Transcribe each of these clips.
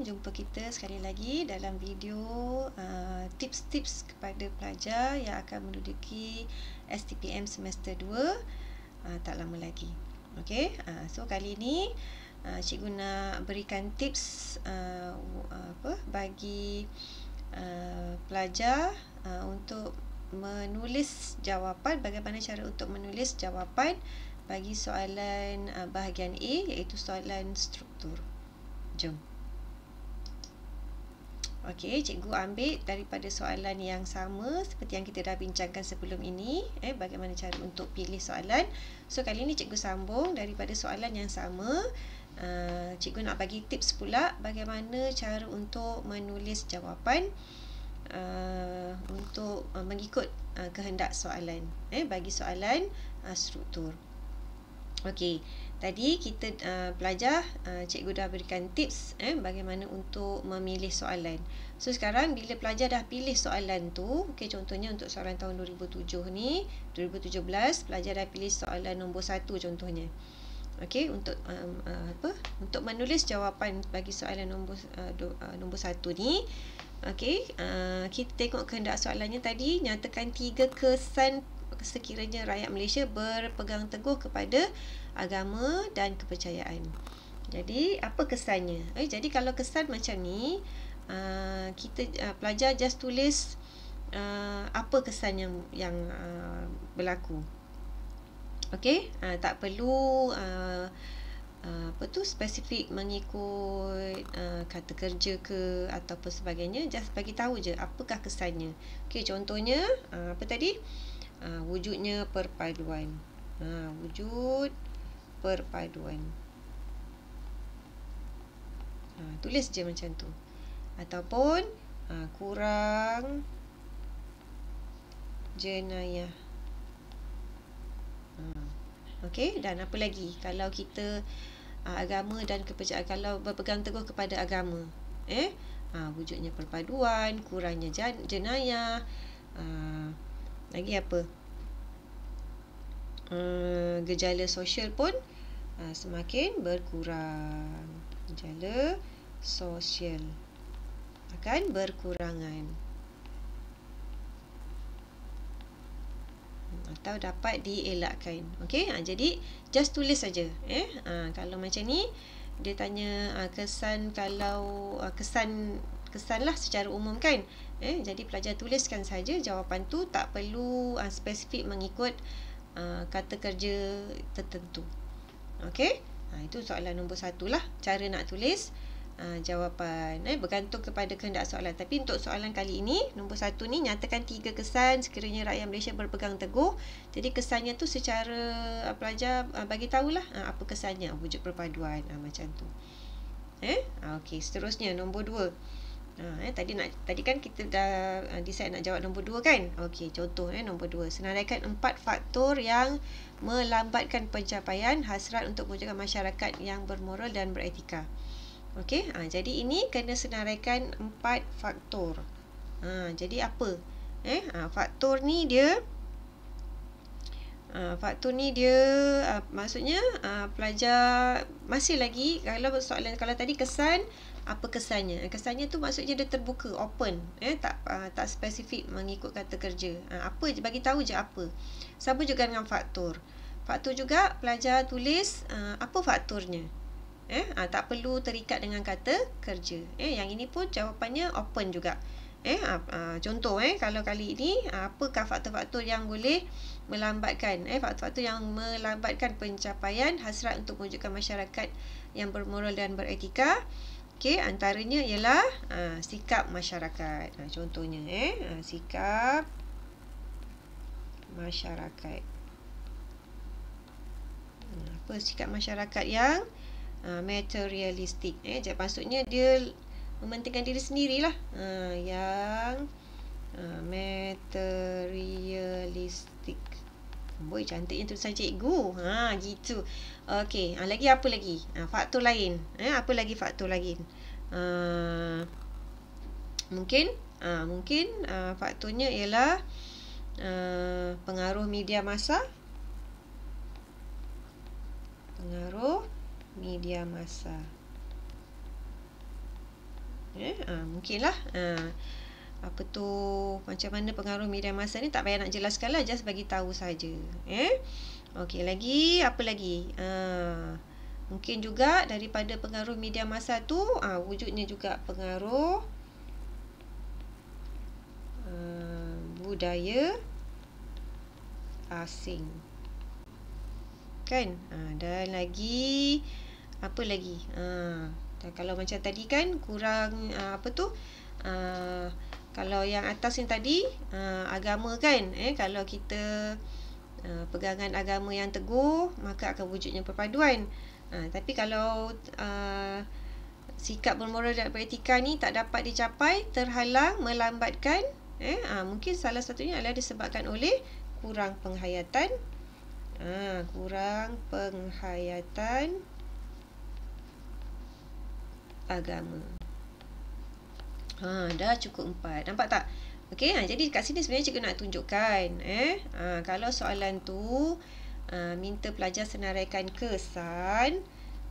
jumpa kita sekali lagi dalam video tips-tips kepada pelajar yang akan menduduki STPM semester 2 tak lama lagi. Okey, so kali ini cikgu nak berikan tips bagi pelajar untuk menulis jawapan, bagaimana cara untuk menulis jawapan bagi soalan bahagian A, iaitu soalan struktur. Jom. Okey, cikgu ambil daripada soalan yang sama seperti yang kita dah bincangkan sebelum ini, bagaimana cara untuk pilih soalan. So kali ini cikgu sambung daripada soalan yang sama. Cikgu nak bagi tips pula bagaimana cara untuk menulis jawapan untuk mengikut kehendak soalan, bagi soalan struktur. Okey, tadi kita belajar, cikgu dah berikan tips bagaimana untuk memilih soalan. So sekarang bila pelajar dah pilih soalan tu, contohnya untuk soalan tahun 2017 pelajar dah pilih soalan nombor 1 contohnya. Okey, untuk untuk menulis jawapan bagi soalan nombor 1 ni, okey, kita tengok kehendak soalannya tadi, nyatakan 3 kesan sekiranya rakyat Malaysia berpegang teguh kepada agama dan kepercayaan. Jadi apa kesannya? Jadi kalau kesan macam ni, kita pelajar just tulis apa kesan yang berlaku. Okey, tak perlu spesifik mengikut kata kerja ke ataupun sebagainya, just bagi tahu je apakah kesannya. Okey, contohnya apa tadi? Wujudnya perpaduan. Wujud perpaduan. Tulis je macam tu. Ataupun kurang jenayah. Okey, dan apa lagi? Kalau kita agama dan kepercayaan, kalau berpegang teguh kepada agama, wujudnya perpaduan, kurangnya jenayah, lagi apa? Gejala sosial pun semakin berkurang. Gejala sosial akan berkurangan atau dapat dielakkan. Okey, jadi just tulis saja. Kalau macam ni dia tanya kesan, kalau kesan lah secara umum kan. Jadi pelajar tuliskan saja jawapan tu, tak perlu spesifik mengikut kata kerja tertentu. Okey, itu soalan nombor 1 lah, cara nak tulis jawapan, bergantung kepada kehendak soalan. Tapi untuk soalan kali ini, nombor 1 ni, nyatakan 3 kesan sekiranya rakyat Malaysia berpegang teguh. Jadi kesannya tu secara pelajar bagi tahulah apa kesannya, wujud perpaduan, macam tu. Okey, seterusnya nombor 2. Tadi kan kita dah decide nak jawab nombor 2 kan. Okey, contoh nombor 2, senaraikan 4 faktor yang melambatkan pencapaian hasrat untuk mewujudkan masyarakat yang bermoral dan beretika. Okey, jadi ini kena senaraikan 4 faktor. Jadi apa? Faktor ni dia maksudnya pelajar masih lagi, kalau soalan, kalau tadi kesan, apa kesannya? Kesannya tu maksudnya dia terbuka, open, tak spesifik mengikut kata kerja. Apa je, bagi tahu je apa. Sama juga dengan faktor. Faktor juga pelajar tulis apa faktornya. Tak perlu terikat dengan kata kerja. Yang ini pun jawapannya open juga. Contoh, kalau kali ini, apakah faktor-faktor yang boleh melambatkan, faktor-faktor yang melambatkan pencapaian hasrat untuk mewujudkan masyarakat yang bermoral dan beretika. Okey, antaranya ialah sikap masyarakat. Contohnya, sikap masyarakat. Apa sikap masyarakat yang materialistik? Maksudnya dia mementingkan diri sendirilah. Yang materialistik. Boy, cantiknya tulisan cikgu. Gitu. Okey, lagi apa lagi? Faktor lain. Apa lagi faktor lain? Mungkin faktornya ialah pengaruh media massa. Pengaruh media massa. Mungkinlah. Apa tu, macam mana pengaruh media massa ni tak payah nak jelaskan lah, just bagi tahu saja. Okey, lagi apa lagi? Mungkin juga daripada pengaruh media massa tu, wujudnya juga pengaruh budaya asing. Kan? Dan lagi apa lagi? Kalau macam tadi kan kurang kalau yang atas ni tadi agama kan, kalau kita pegangan agama yang teguh, maka akan wujudnya perpaduan. Tapi kalau sikap bermoral dan beretika ni tak dapat dicapai, terhalang, melambatkan, mungkin salah satunya adalah disebabkan oleh kurang penghayatan agama. Dah cukup 4. Nampak tak? Okey, jadi kat sini sebenarnya cikgu nak tunjukkan kalau soalan tu minta pelajar senaraikan kesan,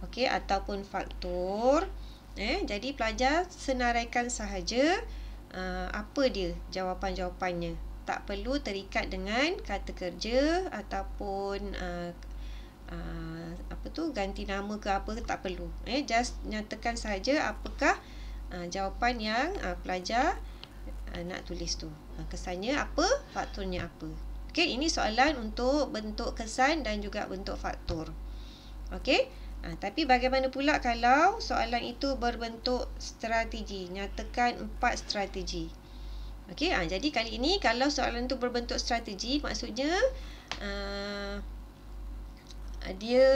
okey, ataupun faktor, jadi pelajar senaraikan sahaja apa dia jawapan-jawapannya. Tak perlu terikat dengan kata kerja ataupun ganti nama ke apa, tak perlu. Just nyatakan sahaja apakah jawapan yang pelajar nak tulis tu. Kesannya apa, faktornya apa. Okey, ini soalan untuk bentuk kesan dan juga bentuk faktor. Okey, tapi bagaimana pula kalau soalan itu berbentuk strategi? Nyatakan 4 strategi. Okey, jadi kali ini kalau soalan itu berbentuk strategi, maksudnya dia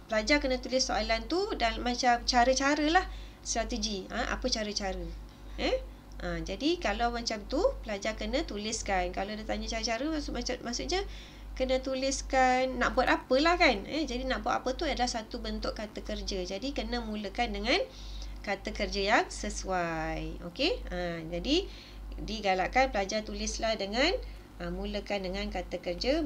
pelajar kena tulis soalan tu dan macam cara-cara lah strategi. Apa cara-cara? Jadi kalau macam tu pelajar kena tuliskan. Kalau dia tanya cara-cara, maksudnya kena tuliskan nak buat apalah kan. Jadi nak buat apa tu adalah satu bentuk kata kerja. Jadi kena mulakan dengan kata kerja yang sesuai. Okey? Jadi digalakkan pelajar tulislah dengan mulakan dengan kata kerja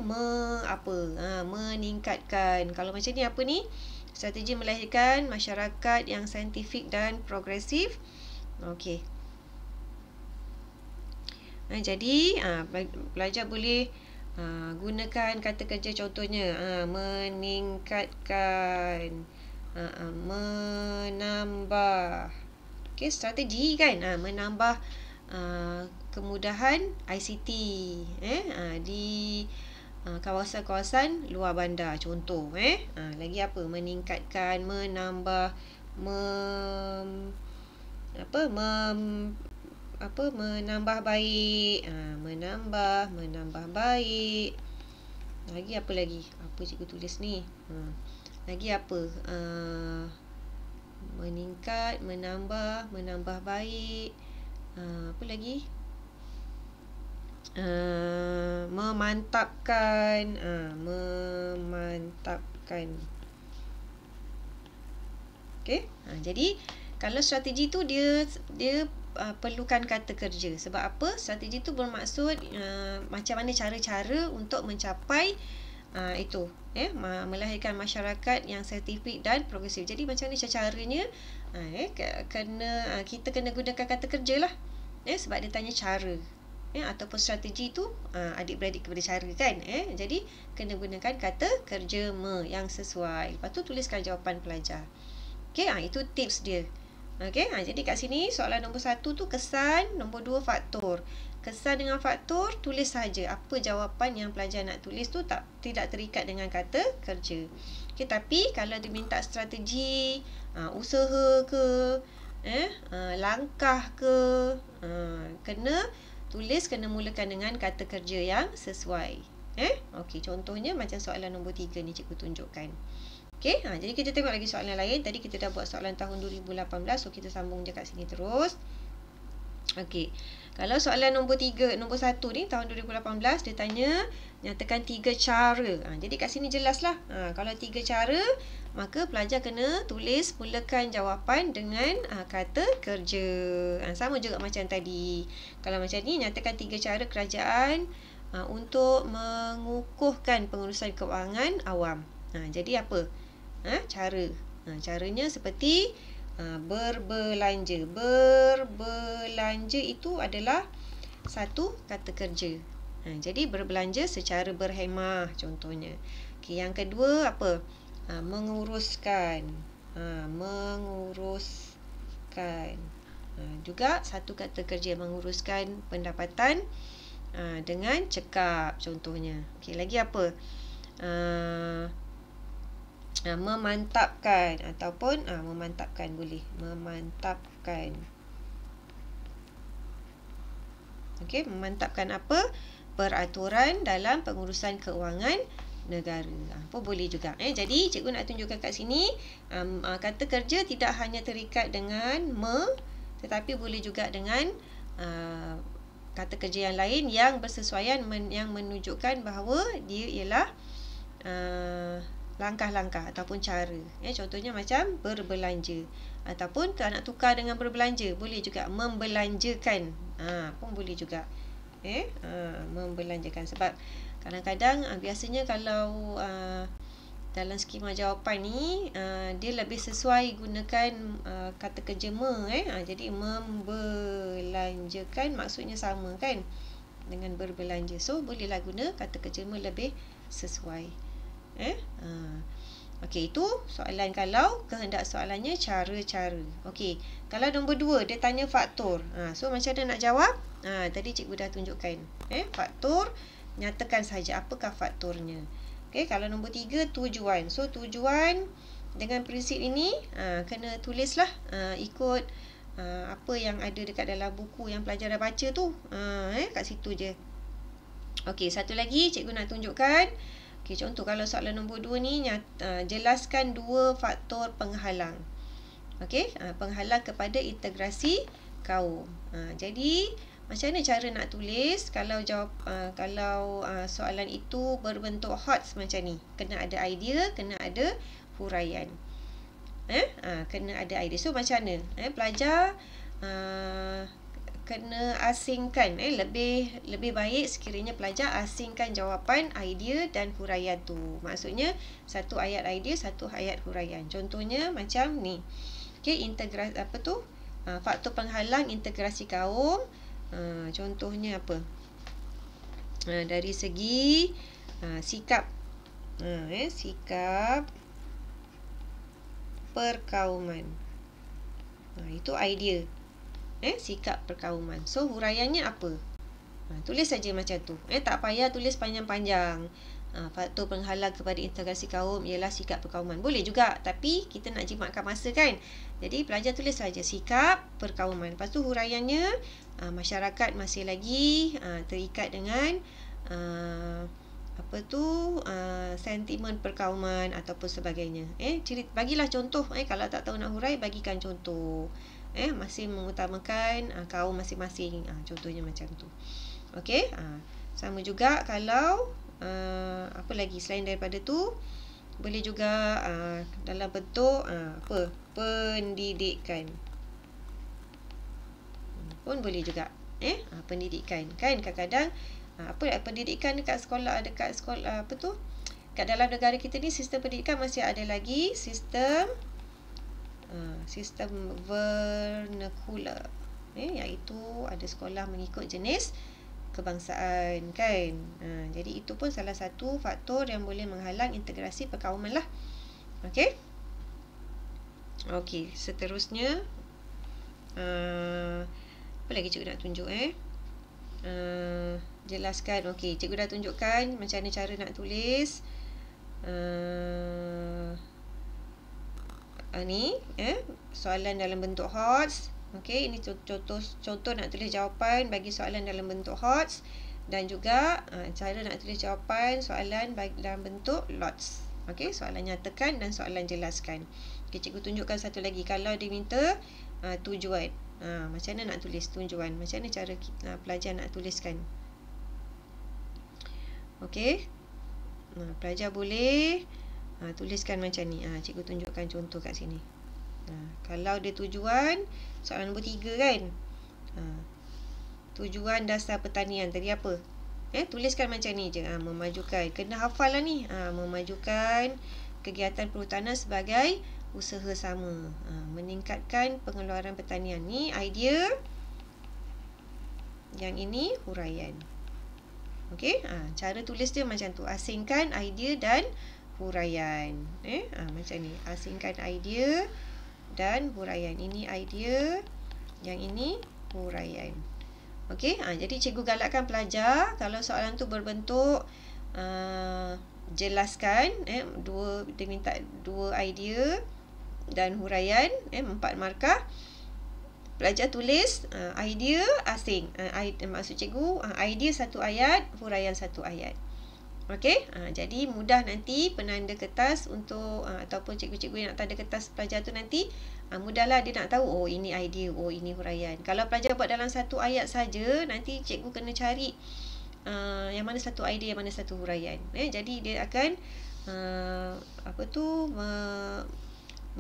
meningkatkan. Kalau macam ni apa ni? Strategi melahirkan masyarakat yang saintifik dan progresif. Okey. Jadi pelajar boleh gunakan kata kerja contohnya meningkatkan, menambah. Okey, strategi kan, menambah kemudahan ICT di kawasan-kawasan luar bandar, contoh. Lagi apa? Meningkatkan, menambah, menambah baik, menambah baik. Lagi apa lagi? Apa cikgu tulis ni? Lagi apa? Meningkat, menambah baik. Apa lagi? Memantapkan, Okey. Jadi kalau strategi tu dia perlukan kata kerja. Sebab apa? Strategi tu bermaksud macam mana cara-cara untuk mencapai itu, melahirkan masyarakat yang saintifik dan progresif. Jadi macam mana caranya? Kita kena gunakan kata kerja lah. Sebab dia tanya cara. Ataupun strategi tu adik-beradik kepada cara kan. Jadi kena gunakan kata kerja yang sesuai. Lepas tu tuliskan jawapan pelajar. Okey, itu tips dia. Okey, jadi kat sini soalan nombor 1 tu kesan, nombor 2 faktor. Kesan dengan faktor tulis saja apa jawapan yang pelajar nak tulis tu, tidak terikat dengan kata kerja. Okey, tapi kalau diminta strategi, usaha ke, langkah ke, kena mulakan dengan kata kerja yang sesuai. Okey, contohnya macam soalan nombor 3 ni cikgu tunjukkan. Okey, jadi kita tengok lagi soalan lain. Tadi kita dah buat soalan tahun 2018, so kita sambung je kat sini terus. Okey, kalau soalan nombor 1 ni tahun 2018, dia tanya nyatakan 3 cara. Jadi kat sini jelaslah. Kalau 3 cara, maka pelajar kena tulis mulakan jawapan dengan kata kerja. Sama juga macam tadi. Kalau macam ni, nyatakan 3 cara kerajaan untuk mengukuhkan pengurusan kewangan awam. Jadi apa? Cara. Caranya seperti Berbelanja. Berbelanja itu adalah satu kata kerja. Jadi berbelanja secara berhemah contohnya. Okey, yang kedua apa? Menguruskan. Menguruskan. Juga satu kata kerja, menguruskan pendapatan dengan cekap contohnya. Okey, lagi apa? Memantapkan ataupun memantapkan boleh. Memantapkan. Okey, memantapkan apa? Peraturan dalam pengurusan keuangan negara. Apa boleh juga. Jadi cikgu nak tunjukkan kat sini kata kerja tidak hanya terikat dengan tetapi boleh juga dengan kata kerja yang lain yang bersesuaian yang menunjukkan bahawa dia ialah langkah-langkah ataupun cara. Contohnya macam berbelanja ataupun nak tukar dengan berbelanja, boleh juga membelanjakan. Pun boleh juga. Membelanjakan sebab kadang-kadang biasanya kalau dalam skema jawapan ni dia lebih sesuai gunakan kata kerja jadi membelanjakan maksudnya sama kan dengan berbelanja. So bolehlah guna kata kerja lebih sesuai. Okey, itu soalan kalau kehendak soalannya cara-cara. Okey, kalau nombor 2 dia tanya faktor. So macam mana nak jawab? Tadi cikgu dah tunjukkan. Faktor, nyatakan saja apakah faktornya. Okey, kalau nombor 3 tujuan. So tujuan dengan prinsip ini kena tulislah ikut apa yang ada dekat dalam buku yang pelajar dah baca tu. Kat situ je. Okey, satu lagi cikgu nak tunjukkan. Okey, contoh kalau soalan nombor 2 ni jelaskan 2 faktor penghalang. Okey, penghalang kepada integrasi kaum. Jadi macam mana cara nak tulis kalau soalan itu berbentuk HOTS macam ni? Kena ada idea, kena ada huraian. Kena ada idea. So macam mana? Pelajar kena asingkan. Lebih baik sekiranya pelajar asingkan jawapan, idea dan huraian tu. Maksudnya satu ayat idea, satu ayat huraian. Contohnya macam ni. Okey, integrasi faktor penghalang integrasi kaum. Contohnya apa? Dari segi sikap. Sikap perkauman. Itu idea. Sikap perkauman. So huraiannya apa? Tulis saja macam tu. Tak payah tulis panjang-panjang. Faktor penghalang kepada integrasi kaum ialah sikap perkauman. Boleh juga, tapi kita nak jimatkan masa kan. Jadi pelajar tulis saja sikap perkauman. Lepas tu huraiannya masyarakat masih lagi terikat dengan sentimen perkauman ataupun sebagainya. Bagilah contoh. Kalau tak tahu nak hurai, bagikan contoh. Masih mengutamakan kaum masing-masing. Contohnya macam tu. Okey. Sama juga kalau apa lagi selain daripada tu, boleh juga dalam bentuk pendidikan. Pun boleh juga. Pendidikan. Kan kadang-kadang pendidikan dekat sekolah kat dalam negara kita ni sistem pendidikan masih ada lagi sistem vernacular, iaitu ada sekolah mengikut jenis kebangsaan kan. Jadi itu pun salah satu faktor yang boleh menghalang integrasi perkauman lah. Okey, seterusnya apa lagi cikgu nak tunjuk jelaskan. Okey, cikgu dah tunjukkan macam mana cara nak tulis ni soalan dalam bentuk HOTS. Okey, ini contoh nak tulis jawapan bagi soalan dalam bentuk HOTS dan juga cara nak tulis jawapan soalan dalam bentuk LOTS. Okey, soalan nyatakan dan soalan jelaskan. Okey, cikgu tunjukkan satu lagi. Kalau diminta tujuan, macam mana nak tulis tujuan? Macam mana cara pelajar nak tuliskan? Okey, pelajar boleh tuliskan macam ni. Cikgu tunjukkan contoh kat sini. Kalau dia tujuan, soalan nombor 3 kan. Tujuan dasar pertanian tadi apa? Tuliskan macam ni je. Memajukan. Kena hafal lah ni. Memajukan kegiatan perhutanan sebagai usaha sama. Meningkatkan pengeluaran pertanian. Ni idea. Yang ini huraian. Okey, cara tulis dia macam tu. Asingkan idea dan huraian. Macam ni. Asingkan idea dan huraian. Ini idea, yang ini huraian. Okey, jadi cikgu galakkan pelajar kalau soalan tu berbentuk jelaskan, dia minta 2 idea dan huraian, 4 markah. Pelajar tulis idea asing. Maksud cikgu, idea 1 ayat, huraian 1 ayat. Okey, jadi mudah nanti penanda kertas untuk ataupun cikgu-cikgu yang nak tanda kertas pelajar tu nanti mudahlah dia nak tahu, oh ini idea, oh ini huraian. Kalau pelajar buat dalam 1 ayat saja, nanti cikgu kena cari yang mana 1 idea, yang mana 1 huraian. Jadi dia akan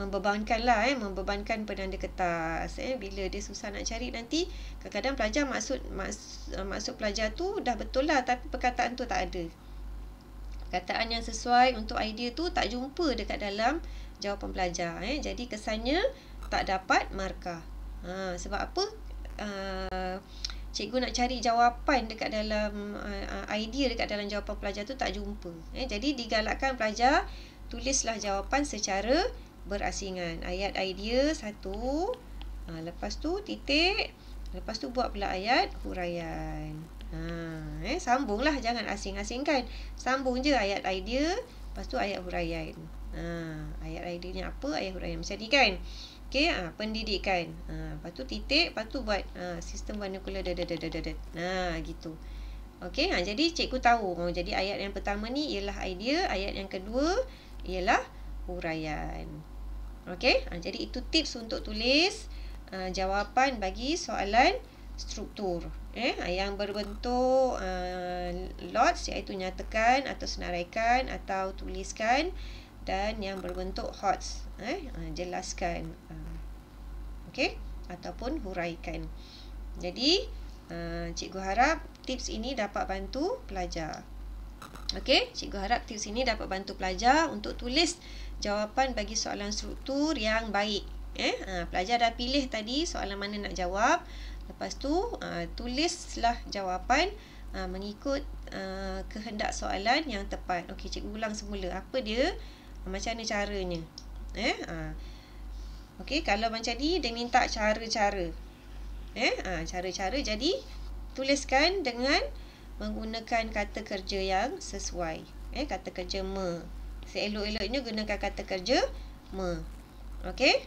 membebankan penanda kertas. Bila dia susah nak cari nanti, kadang-kadang pelajar maksud pelajar tu dah betul lah, tapi perkataan tu tak ada. Perkataan yang sesuai untuk idea tu tak jumpa dekat dalam jawapan pelajar. Jadi kesannya tak dapat markah. Sebab apa? Cikgu nak cari jawapan dekat dalam idea dekat dalam jawapan pelajar tu tak jumpa. Jadi digalakkan pelajar tulislah jawapan secara berasingan. Ayat idea 1, lepas tu titik, lepas tu buat pula ayat huraian. Sambunglah, jangan asing-asingkan. Sambung je ayat idea, lepas tu ayat huraian. Ayat idea ni apa, ayat huraian macam ni kan. Okey, pendidikan. Lepas tu titik, lepas tu buat sistem vernacular gitu. Okey, jadi cikgu tahu. Jadi ayat yang pertama ni ialah idea, ayat yang kedua ialah huraian. Okey, jadi itu tips untuk tulis jawapan bagi soalan struktur. Yang berbentuk lots, iaitu nyatakan atau senaraikan atau tuliskan, dan yang berbentuk HOTS, jelaskan. Okey, ataupun huraikan. Jadi cikgu harap tips ini dapat bantu pelajar. Okey, cikgu harap tips ini dapat bantu pelajar untuk tulis jawapan bagi soalan struktur yang baik. Pelajar dah pilih tadi soalan mana nak jawab. Lepas tu tulislah jawapan mengikut kehendak soalan yang tepat. Okey, cikgu ulang semula. Apa dia? Macam mana caranya? Okey, kalau macam ni dia minta cara-cara. Cara-cara, jadi tuliskan dengan menggunakan kata kerja yang sesuai. Kata kerja me. Seelok-eloknya gunakan kata kerja me. Okey.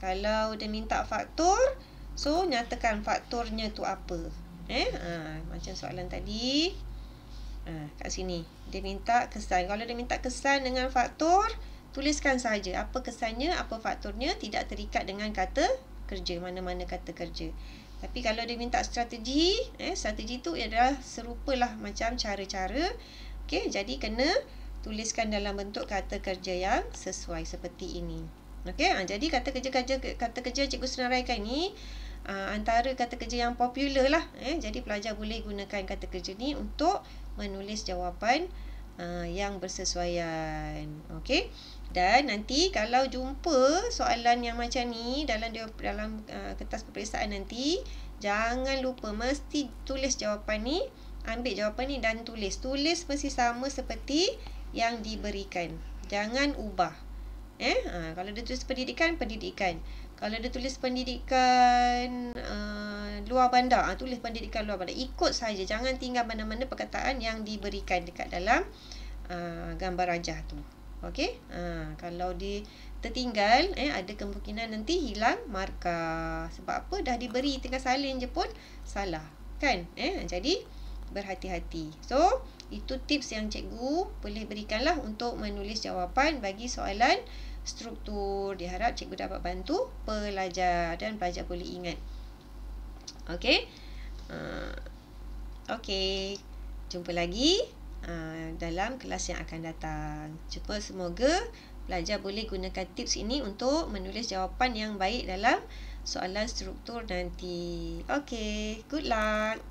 Kalau dia minta faktor, so nyatakan faktornya tu apa. Macam soalan tadi. Kat sini dia minta kesan. Kalau dia minta kesan dengan faktor, tuliskan saja apa kesannya, apa faktornya, tidak terikat dengan kata kerja, mana-mana kata kerja. Tapi kalau dia minta strategi, strategi tu adalah serupalah macam cara-cara. Okey, jadi kena tuliskan dalam bentuk kata kerja yang sesuai seperti ini. Okey, jadi kata kerja cikgu senaraikan ni antara kata kerja yang popular lah. Jadi pelajar boleh gunakan kata kerja ni untuk menulis jawapan yang bersesuaian. Okey. Dan nanti kalau jumpa soalan yang macam ni dalam kertas peperiksaan nanti, jangan lupa mesti tulis jawapan ni, ambil jawapan ni dan tulis. Tulis mesti sama seperti yang diberikan. Jangan ubah. Kalau dia tulis pendidikan, pendidikan. Kalau dia tulis pendidikan luar bandar, tulis pendidikan luar bandar. Ikut saja, jangan tinggal mana-mana perkataan yang diberikan dekat dalam gambar rajah tu. Okey. Kalau tertinggal, ada kemungkinan nanti hilang markah. Sebab apa? Dah diberi, tinggal salin je pun salah. Kan? Jadi berhati-hati. So, itu tips yang cikgu boleh berikanlah untuk menulis jawapan bagi soalan struktur. Diharap cikgu dapat bantu pelajar dan pelajar boleh ingat. Okey. Okey. Jumpa lagi dalam kelas yang akan datang. Semoga pelajar boleh gunakan tips ini untuk menulis jawapan yang baik dalam soalan struktur nanti. Okey. Good luck.